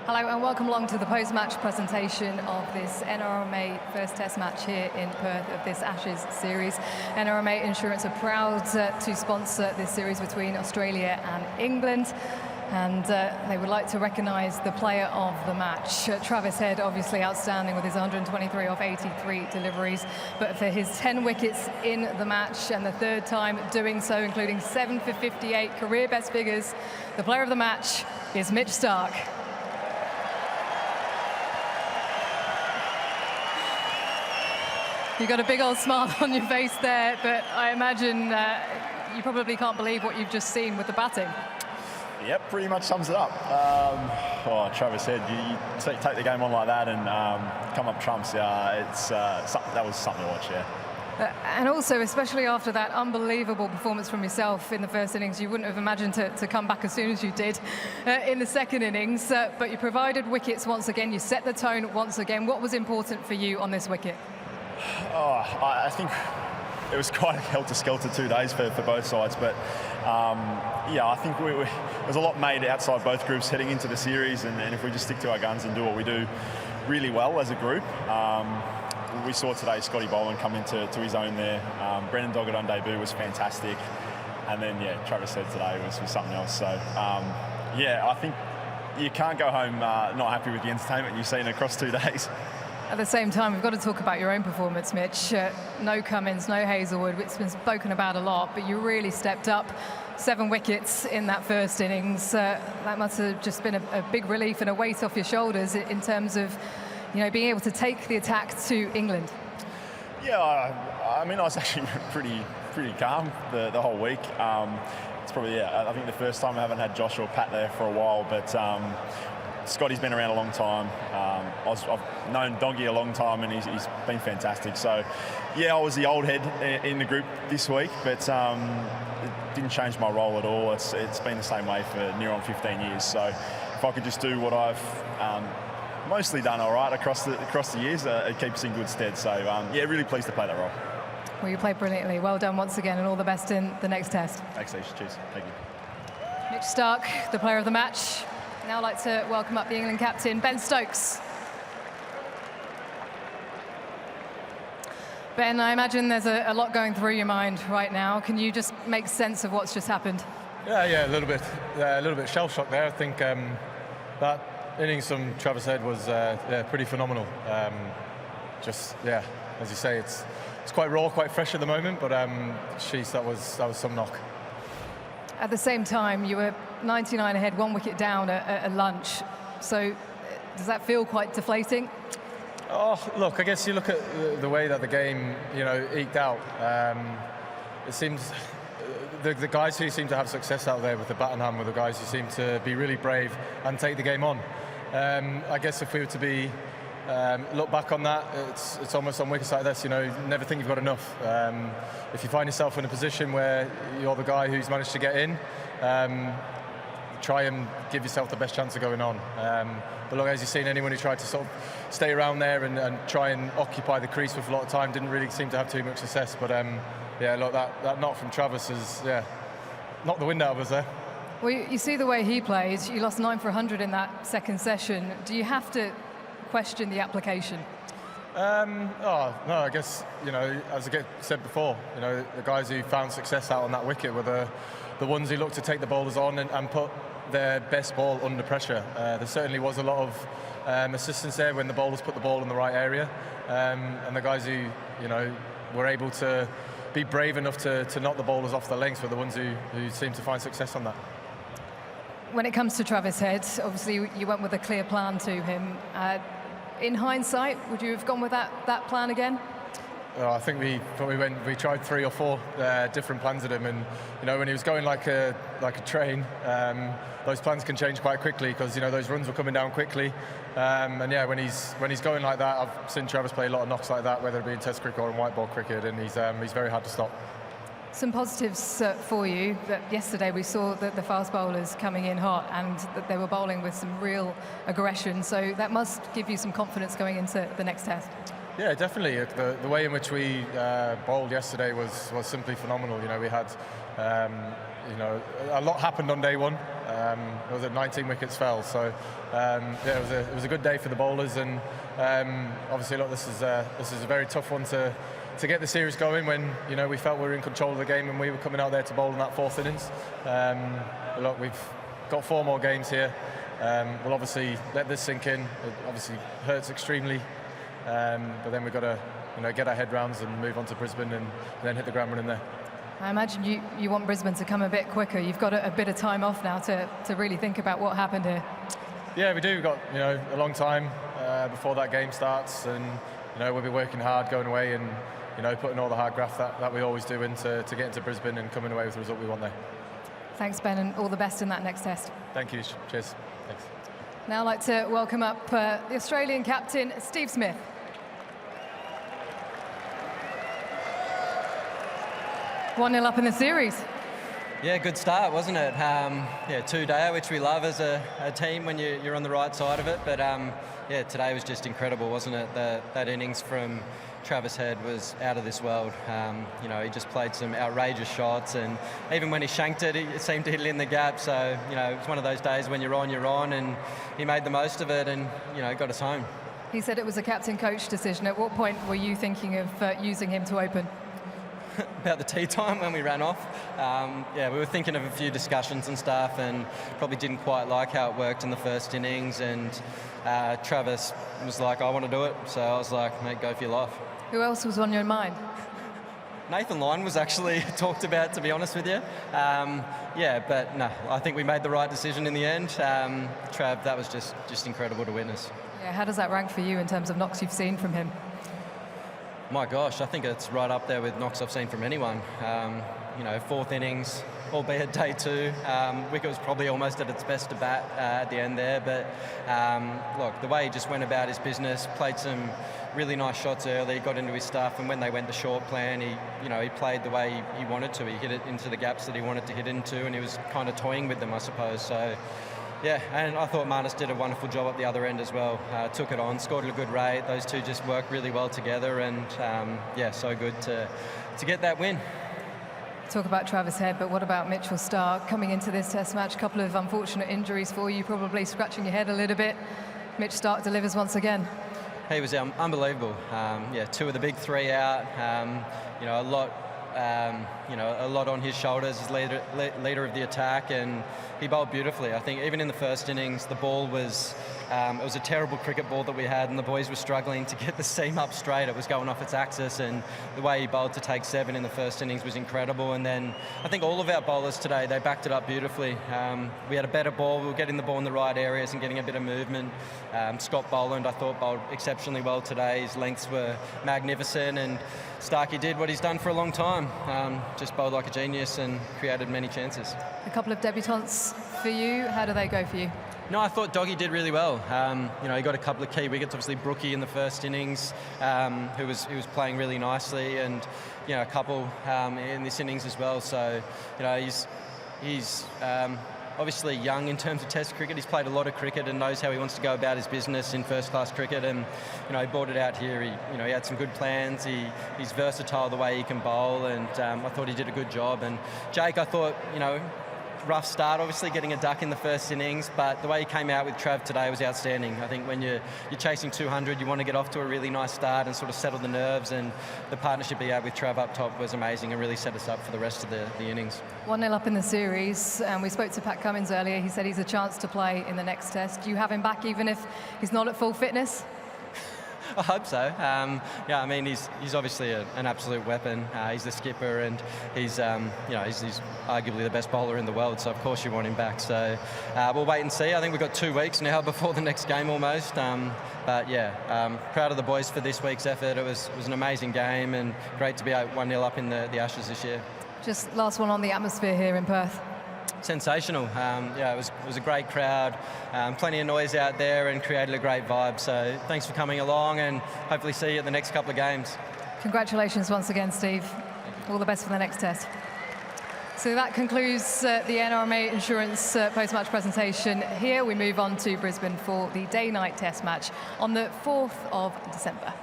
Hello and welcome along to the post-match presentation of this NRMA first test match here in Perth of this Ashes series. NRMA Insurance are proud to sponsor this series between Australia and England. And they would like to recognise the player of the match. Travis Head, obviously outstanding with his 123 off 83 deliveries, but for his 10 wickets in the match and the third time doing so, including 7 for 58 career best figures, the player of the match is Mitch Starc. You've got a big old smile on your face there, but I imagine you probably can't believe what you've just seen with the batting. Yep, pretty much sums it up. Travis Head, you take the game on like that and come up trumps. That was something to watch, yeah. And also, especially after that unbelievable performance from yourself in the first innings, you wouldn't have imagined to come back as soon as you did in the second innings. But you provided wickets once again. You set the tone once again. What was important for you on this wicket? I think it was quite a helter-skelter 2 days for both sides, but I think there's a lot made outside both groups heading into the series, and if we just stick to our guns and do what we do really well as a group. We saw today Scotty Boland come into his own there. Brendan Doggett on debut was fantastic, and then Travis Head today was something else. So I think you can't go home not happy with the entertainment you've seen across 2 days. At the same time, we've got to talk about your own performance, Mitch. No Cummins, no Hazelwood, it's been spoken about a lot, but you really stepped up. 7 wickets in that first innings. That must have just been a big relief and a weight off your shoulders in terms of, being able to take the attack to England. Yeah, I was actually pretty calm the whole week. It's probably, I think the first time I haven't had Josh or Pat there for a while, but Scotty's been around a long time. I've known Doggy a long time, and he's been fantastic. So, I was the old head in the group this week, but it didn't change my role at all. It's been the same way for near on 15 years. So, if I could just do what I've mostly done all right across the years, it keeps us in good stead. So, really pleased to play that role. Well, you played brilliantly. Well done once again, and all the best in the next test. Thanks, Isa. Cheers. Thank you. Mitch Starc, the player of the match. Now I'd like to welcome up the England captain, Ben Stokes. Ben, I imagine there's a lot going through your mind right now. Can you just make sense of what's just happened? Yeah, a little bit shell-shocked there. I think that innings from Travis Head was pretty phenomenal. As you say, it's quite raw, quite fresh at the moment, but that was some knock. At the same time, you were 99 ahead, 1 wicket down at lunch. So does that feel quite deflating? Oh, look, I guess you look at the way that the game, eked out. It seems the guys who seem to have success out there with the bat in hand were the guys who seem to be really brave and take the game on. I guess if we were to be look back on that, it's almost on wickets like this, never think you've got enough. If you find yourself in a position where you're the guy who's managed to get in, try and give yourself the best chance of going on. But look, as you've seen, anyone who tried to sort of stay around there and try and occupy the crease with a lot of time didn't really seem to have too much success. But look, that knock from Travis is knocked the wind out of us there. Well, you see the way he plays. You lost 9 for 100 in that second session. Do you have to question the application? No, I guess, as I said before, the guys who found success out on that wicket were the ones who looked to take the bowlers on and put their best ball under pressure. There certainly was a lot of assistance there when the bowlers put the ball in the right area, and the guys who were able to be brave enough to knock the bowlers off the lengths were the ones who seemed to find success on that. When it comes to Travis Head, obviously you went with a clear plan to him. In hindsight, would you have gone with that plan again? I think we tried 3 or 4 different plans at him, and when he was going like a train, those plans can change quite quickly because those runs were coming down quickly, when he's going like that, I've seen Travis play a lot of knocks like that, whether it be in Test cricket or in white ball cricket, and he's very hard to stop. Some positives for you. That yesterday we saw the fast bowlers coming in hot, and that they were bowling with some real aggression. So that must give you some confidence going into the next test. Yeah, definitely. The way in which we bowled yesterday was simply phenomenal. We had a lot happened on day one. It was 19 wickets fell, so yeah, it was a good day for the bowlers, and obviously, look, this is a very tough one to get the series going when we felt we were in control of the game and we were coming out there to bowl in that fourth innings. Look, we've got 4 more games here. We'll obviously let this sink in. It obviously hurts extremely, but then we've got to get our head rounds and move on to Brisbane and then hit the ground running there. I imagine you want Brisbane to come a bit quicker. You've got a bit of time off now to really think about what happened here. Yeah, we do. We've got a long time before that game starts, and we'll be working hard going away and putting all the hard graft that we always do into to get into Brisbane and coming away with the result we want there. Thanks, Ben, and all the best in that next test. Thank you. Cheers. Thanks. Now I'd like to welcome up the Australian captain, Steve Smith. One 0 up in the series. Yeah, good start, wasn't it? Yeah, 2-dayer, which we love as a team when you're on the right side of it. But yeah, today was just incredible, wasn't it? That innings from Travis Head was out of this world. He just played some outrageous shots, and even when he shanked it, it seemed to hit it in the gap. So it's one of those days when you're on, and he made the most of it, and got us home. He said it was a captain-coach decision. At what point were you thinking of using him to open? About the tea time when we ran off. Yeah, we were thinking of a few discussions and stuff, and probably didn't quite like how it worked in the first innings, and Travis was like, I want to do it. So I was like, mate, go for your life. Who else was on your mind? Nathan Lyon was actually talked about, to be honest with you. Yeah, but no, I think we made the right decision in the end. Trav, that was just incredible to witness. Yeah, how does that rank for you in terms of knocks you've seen from him? My gosh, I think it's right up there with knocks I've seen from anyone. Fourth innings, albeit day 2. Wicket was probably almost at its best to bat at the end there. But look, the way he just went about his business, played some really nice shots early, got into his stuff, and when they went the short plan, he played the way he wanted to. He hit it into the gaps that he wanted to hit into, and he was kind of toying with them, I suppose. So. Yeah, and I thought Marnus did a wonderful job at the other end as well. Took it on, scored at a good rate. Those two just worked really well together, and yeah, so good to get that win. Talk about Travis Head, but what about Mitchell Starc coming into this test match? A couple of unfortunate injuries for you, probably scratching your head a little bit. Mitch Starc delivers once again. He was unbelievable. Yeah, 2 of the big 3 out. A lot. A lot on his shoulders as leader of the attack, and he bowled beautifully. I think even in the first innings, the ball was it was a terrible cricket ball that we had, and the boys were struggling to get the seam up straight. It was going off its axis, and the way he bowled to take 7 in the first innings was incredible. And then I think all of our bowlers today, they backed it up beautifully. We had a better ball. We were getting the ball in the right areas and getting a bit of movement. Scott Boland, I thought, bowled exceptionally well today. His lengths were magnificent, and Starkey did what he's done for a long time. Just bowled like a genius and created many chances. A couple of debutants for you. How do they go for you? No, I thought Doggy did really well. He got a couple of key wickets. Obviously, Brookie in the first innings, who was playing really nicely, and a couple in this innings as well. So, he's obviously young in terms of Test cricket. He's played a lot of cricket and knows how he wants to go about his business in first-class cricket. And he brought it out here. He had some good plans. He's versatile the way he can bowl, and I thought he did a good job. And Jake, I thought, rough start, obviously getting a duck in the first innings, but the way he came out with Trav today was outstanding. I think when you're chasing 200, you want to get off to a really nice start and sort of settle the nerves, and the partnership he had with Trav up top was amazing and really set us up for the rest of the innings. 1-0 up in the series, and we spoke to Pat Cummins earlier. He said he's a chance to play in the next test. Do you have him back even if he's not at full fitness? I hope so. Yeah, I mean, he's obviously an absolute weapon. He's the skipper, and he's arguably the best bowler in the world. So of course you want him back. So we'll wait and see. I think we've got 2 weeks now before the next game almost. But yeah, proud of the boys for this week's effort. It was an amazing game, and great to be 1-0 up in the Ashes this year. Just last one on the atmosphere here in Perth. Sensational. Yeah, it was a great crowd, plenty of noise out there, and created a great vibe. So thanks for coming along, and hopefully see you at the next couple of games. Congratulations once again, Steve. All the best for the next test. So that concludes the NRMA Insurance post-match presentation. Here we move on to Brisbane for the day-night test match on the 4th of December.